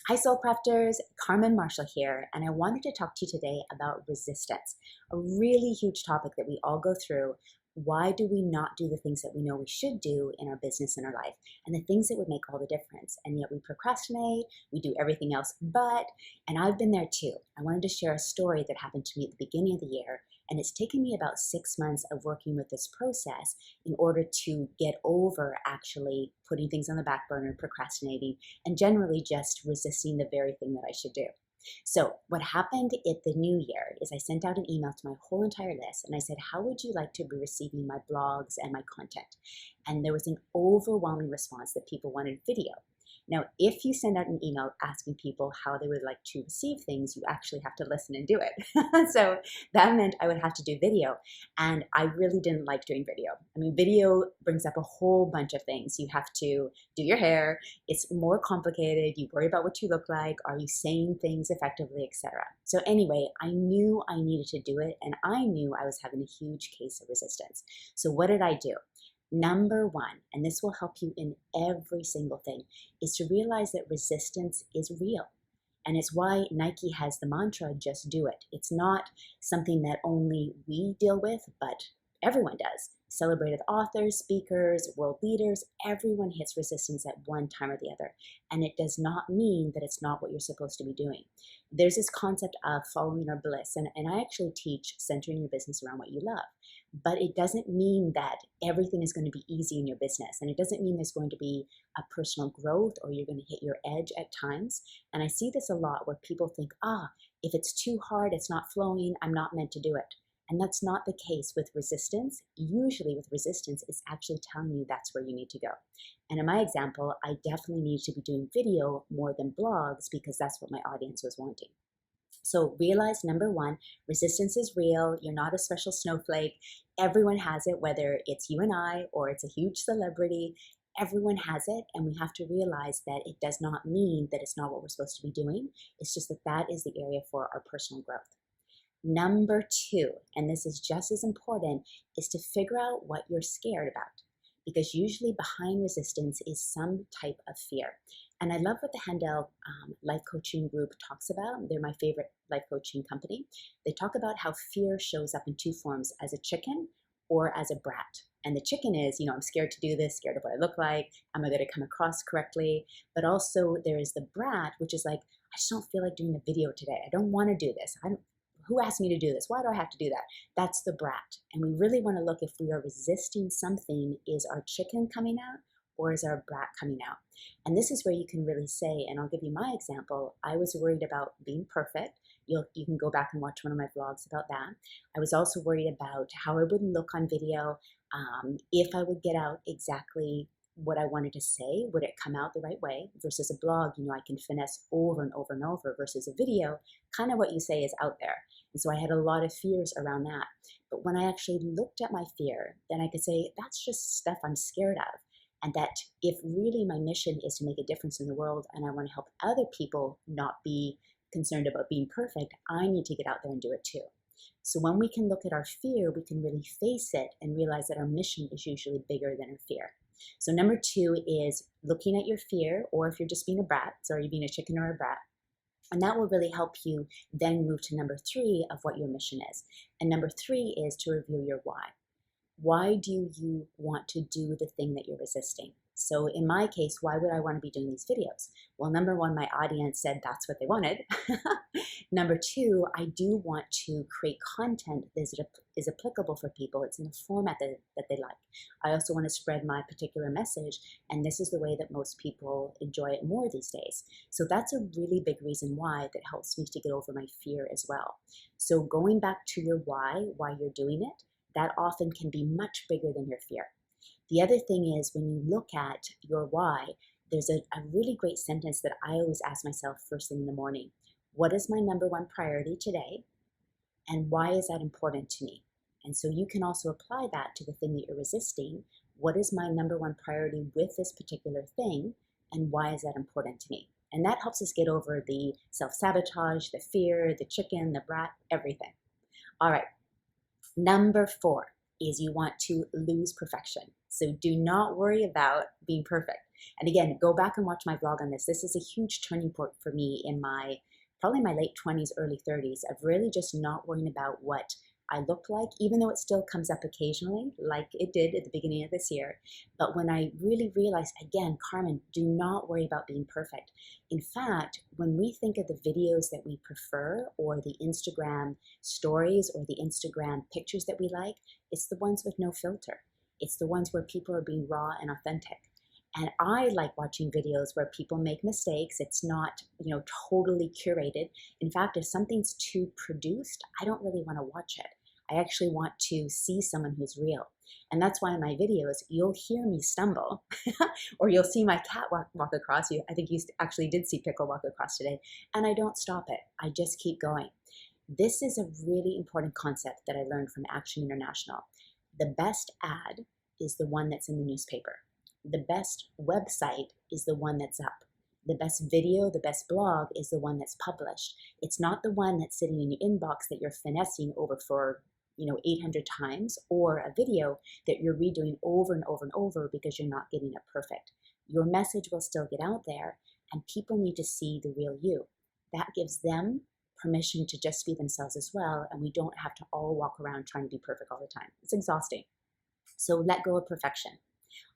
Hi Soul Crafters, Carmen Marshall here, and I wanted to talk to you today about resistance, a really huge topic that we all go through. Why do we not do the things that we know we should do in our business and our life, and the things that would make all the difference? And yet we procrastinate, we do everything else but, and I've been there too. I wanted to share a story that happened to me at the beginning of the year, and it's taken me about 6 months of working with this process in order to get over actually putting things on the back burner, procrastinating, and generally just resisting the very thing that I should do. So what happened at the new year is I sent out an email to my whole entire list and I said, how would you like to be receiving my blogs and my content? And there was an overwhelming response that people wanted video. Now, if you send out an email asking people how they would like to receive things, you actually have to listen and do it. So that meant I would have to do video. And I really didn't like doing video. I mean, video brings up a whole bunch of things. You have to do your hair. It's more complicated. You worry about what you look like. Are you saying things effectively, etc. So anyway, I knew I needed to do it. And I knew I was having a huge case of resistance. So what did I do? Number one, and this will help you in every single thing, is to realize that resistance is real. And it's why Nike has the mantra, just do it. It's not something that only we deal with, but everyone does. Celebrated authors, speakers, world leaders, everyone hits resistance at one time or the other. And it does not mean that it's not what you're supposed to be doing. There's this concept of following our bliss, and I actually teach centering your business around what you love. But it doesn't mean that everything is going to be easy in your business. And it doesn't mean there's going to be a personal growth or you're going to hit your edge at times. And I see this a lot where people think, if it's too hard, it's not flowing, I'm not meant to do it. And that's not the case with resistance. Usually with resistance, it's actually telling you that's where you need to go. And in my example, I definitely need to be doing video more than blogs because that's what my audience was wanting. So realize, number one, resistance is real. You're not a special snowflake. Everyone has it, whether it's you and I or it's a huge celebrity. Everyone has it, and we have to realize that it does not mean that it's not what we're supposed to be doing. It's just that that is the area for our personal growth. Number two, and this is just as important, is to figure out what you're scared about. Because usually behind resistance is some type of fear. And I love what the Handel Life Coaching Group talks about. They're my favorite life coaching company. They talk about how fear shows up in two forms, as a chicken or as a brat. And the chicken is, I'm scared to do this, scared of what I look like, am I going to come across correctly? But also there is the brat, which is like, I just don't feel like doing a video today. I don't want to do this. Who asked me to do this? Why do I have to do that? That's the brat. And we really want to look, if we are resisting something, is our chicken coming out or is our brat coming out? And this is where you can really say, and I'll give you my example, I was worried about being perfect. You can go back and watch one of my vlogs about that. I was also worried about how I would look on video, if I would get out exactly what I wanted to say, would it come out the right way? Versus a blog, I can finesse over and over and over, versus a video, kind of what you say is out there. And so I had a lot of fears around that. But when I actually looked at my fear, then I could say, that's just stuff I'm scared of. And that if really my mission is to make a difference in the world and I want to help other people not be concerned about being perfect, I need to get out there and do it too. So when we can look at our fear, we can really face it and realize that our mission is usually bigger than our fear. So number two is looking at your fear, or if you're just being a brat, so are you being a chicken or a brat? And that will really help you then move to number three of what your mission is. And number three is to reveal your why. Why do you want to do the thing that you're resisting? So in my case, why would I want to be doing these videos? Well, number one, my audience said that's what they wanted. Number two, I do want to create content that is applicable for people. It's in a format that they like. I also want to spread my particular message, and this is the way that most people enjoy it more these days. So that's a really big reason why that helps me to get over my fear as well. So going back to your why you're doing it, that often can be much bigger than your fear. The other thing is, when you look at your why, there's a really great sentence that I always ask myself first thing in the morning. What is my number one priority today? And why is that important to me? And so you can also apply that to the thing that you're resisting. What is my number one priority with this particular thing? And why is that important to me? And that helps us get over the self-sabotage, the fear, the chicken, the brat, everything. All right. Number four is you want to lose perfection. So do not worry about being perfect. And again, go back and watch my vlog on this. This is a huge turning point for me in probably my late 20s, early 30s, of really just not worrying about what I look like, even though it still comes up occasionally, like it did at the beginning of this year. But when I really realized, again, Carmen, do not worry about being perfect. In fact, when we think of the videos that we prefer, or the Instagram stories, or the Instagram pictures that we like, it's the ones with no filter. It's the ones where people are being raw and authentic. And I like watching videos where people make mistakes. It's not, totally curated. In fact, if something's too produced, I don't really want to watch it. I actually want to see someone who's real. And that's why in my videos, you'll hear me stumble or you'll see my cat walk across. I think you actually did see Pickle walk across today. And I don't stop it. I just keep going. This is a really important concept that I learned from Action International. The best ad is the one that's in the newspaper. The best website is the one that's up. The best video, the best blog is the one that's published. It's not the one that's sitting in your inbox that you're finessing over for 800 times, or a video that you're redoing over and over and over because you're not getting it perfect. Your message will still get out there, and people need to see the real you. That gives them permission to just be themselves as well, and we don't have to all walk around trying to be perfect all the time. It's exhausting. So let go of perfection.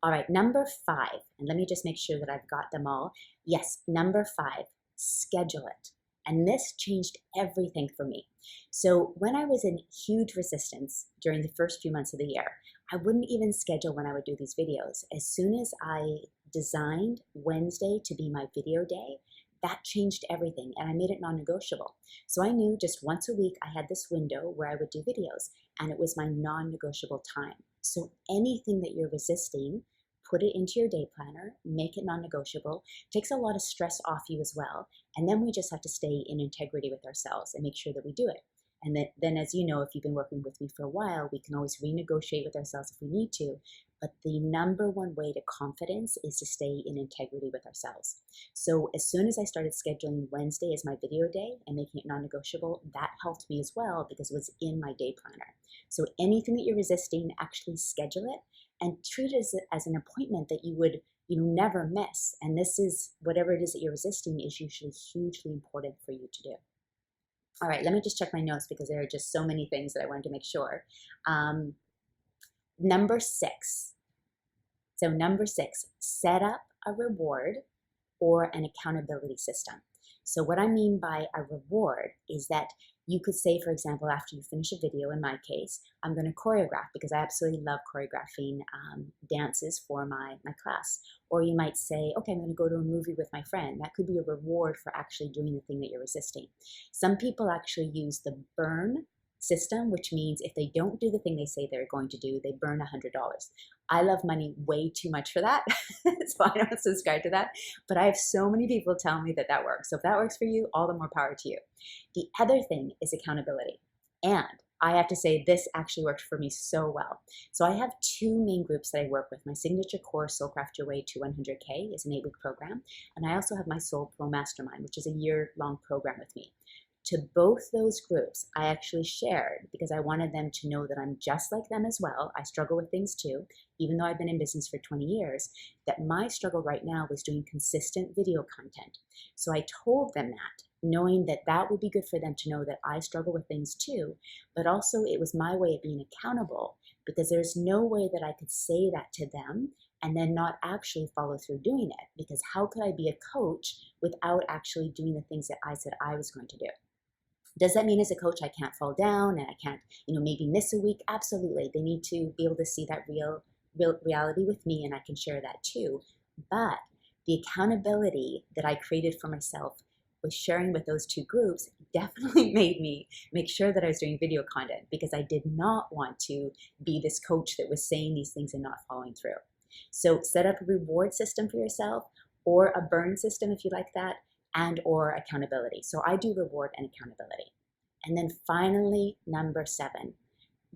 All right, number 5, and let me just make sure that I've got them all. Yes, number 5, schedule it. And this changed everything for me. So when I was in huge resistance during the first few months of the year, I wouldn't even schedule when I would do these videos. As soon as I designed Wednesday to be my video day, that changed everything, and I made it non-negotiable. So I knew just once a week I had this window where I would do videos, and it was my non-negotiable time. So anything that you're resisting, put it into your day planner, make it non-negotiable, takes a lot of stress off you as well. And then we just have to stay in integrity with ourselves and make sure that we do it. And then, as you know, if you've been working with me for a while, we can always renegotiate with ourselves if we need to. But the number one way to confidence is to stay in integrity with ourselves. So as soon as I started scheduling Wednesday as my video day and making it non-negotiable, that helped me as well because it was in my day planner. So anything that you're resisting, actually schedule it and treat it as an appointment that you would never miss. And this is, whatever it is that you're resisting is usually hugely important for you to do. All right, let me just check my notes because there are just so many things that I wanted to make sure. Number 6. So number 6, set up a reward or an accountability system. So what I mean by a reward is that you could say, for example, after you finish a video, in my case, I'm going to choreograph because I absolutely love choreographing dances for my class. Or you might say, okay, I'm going to go to a movie with my friend. That could be a reward for actually doing the thing that you're resisting. Some people actually use the burn system, which means if they don't do the thing they say they're going to do, they burn $100. I love money way too much for that, so I don't subscribe to that. But I have so many people tell me that works. So if that works for you, all the more power to you. The other thing is accountability. And I have to say this actually worked for me so well. So I have 2 main groups that I work with. My signature course, Soul Craft Your Way to 100K, is an 8-week program. And I also have my Soul Pro Mastermind, which is a year-long program with me. To both those groups, I actually shared because I wanted them to know that I'm just like them as well. I struggle with things too, even though I've been in business for 20 years, that my struggle right now was doing consistent video content. So I told them that, knowing that that would be good for them to know that I struggle with things too, but also it was my way of being accountable because there's no way that I could say that to them and then not actually follow through doing it, because how could I be a coach without actually doing the things that I said I was going to do? Does that mean as a coach I can't fall down and I can't, maybe miss a week? Absolutely. They need to be able to see that real reality with me, and I can share that too. But the accountability that I created for myself with sharing with those 2 groups definitely made me make sure that I was doing video content, because I did not want to be this coach that was saying these things and not following through. So set up a reward system for yourself, or a burn system if you like that, and or accountability. So I do reward and accountability. And then finally, number 7,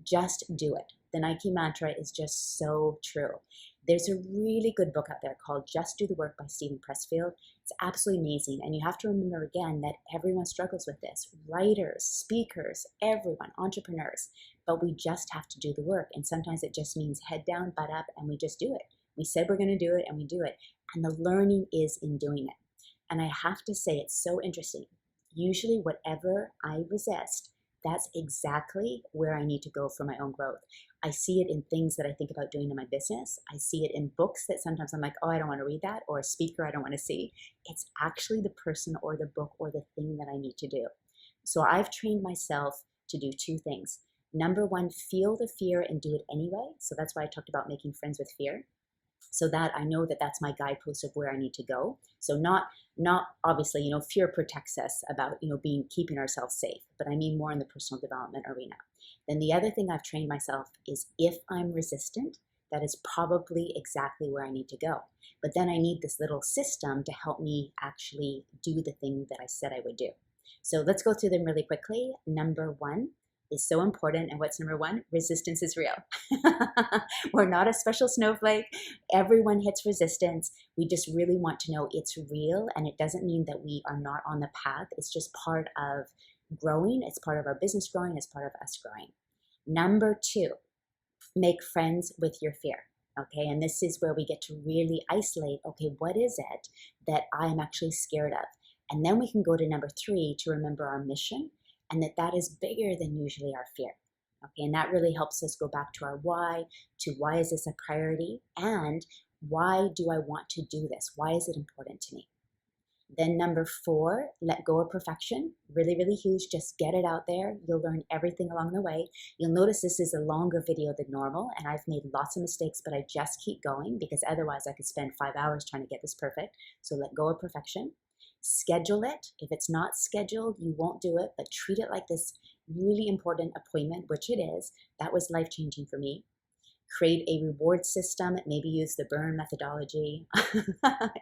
just do it. The Nike mantra is just so true. There's a really good book out there called Just Do the Work by Pressfield. It's absolutely amazing. And you have to remember again that everyone struggles with this. Writers, speakers, everyone, entrepreneurs. But we just have to do the work. And sometimes it just means head down, butt up, and we just do it. We said we're going to do it, and we do it. And the learning is in doing it. And I have to say, it's so interesting. Usually, whatever I resist, that's exactly where I need to go for my own growth. I see it in things that I think about doing in my business. I see it in books that sometimes I'm like, oh, I don't want to read that, or a speaker I don't want to see. It's actually the person or the book or the thing that I need to do. So I've trained myself to do two things. Number one, feel the fear and do it anyway. So that's why I talked about making friends with fear, so that I know that that's my guidepost of where I need to go. So not obviously, fear protects us about, keeping ourselves safe, but I mean more in the personal development arena. Then the other thing I've trained myself is if I'm resistant, that is probably exactly where I need to go. But then I need this little system to help me actually do the thing that I said I would do. So let's go through them really quickly. Number one is so important. And what's number one? Resistance is real. We're not a special snowflake. Everyone hits resistance. We just really want to know it's real. And it doesn't mean that we are not on the path. It's just part of growing. It's part of our business growing. It's part of us growing. Number two, make friends with your fear. Okay, and this is where we get to really isolate, okay, what is it that I'm actually scared of? And then we can go to number three to remember our mission, and that is bigger than usually our fear. Okay, and that really helps us go back to our why, to why is this a priority, and why do I want to do this? Why is it important to me? Then number four, let go of perfection. Really, really huge. Just get it out there. You'll learn everything along the way. You'll notice this is a longer video than normal, and I've made lots of mistakes, but I just keep going because otherwise I could spend 5 hours trying to get this perfect. So let go of perfection. Schedule it. If it's not scheduled, you won't do it, but treat it like this really important appointment, which it is. That was life-changing for me. Create a reward system. Maybe use the burn methodology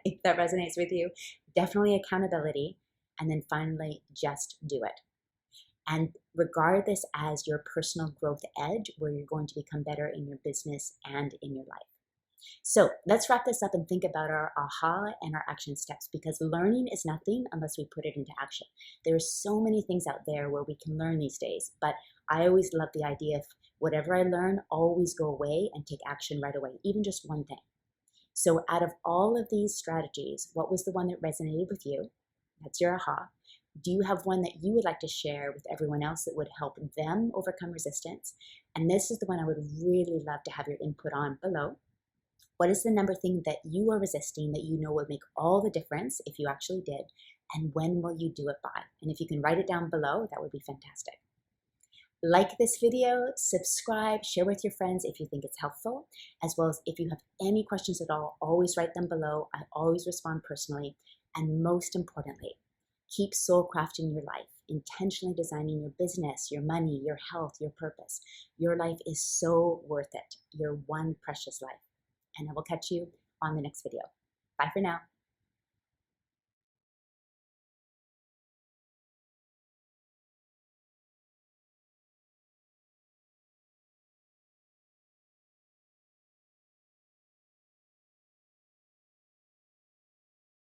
if that resonates with you. Definitely accountability. And then finally, just do it. And regard this as your personal growth edge where you're going to become better in your business and in your life. So let's wrap this up and think about our aha and our action steps, because learning is nothing unless we put it into action. There are so many things out there where we can learn these days, but I always love the idea of whatever I learn, always go away and take action right away, even just one thing. So out of all of these strategies, what was the one that resonated with you? That's your aha. Do you have one that you would like to share with everyone else that would help them overcome resistance? And this is the one I would really love to have your input on below. What is the number thing that you are resisting that you know would make all the difference if you actually did? And when will you do it by? And if you can write it down below, that would be fantastic. Like this video, subscribe, share with your friends if you think it's helpful, as well as if you have any questions at all, always write them below. I always respond personally. And most importantly, keep soul crafting your life, intentionally designing your business, your money, your health, your purpose. Your life is so worth it. Your one precious life. And I will catch you on the next video. Bye for now.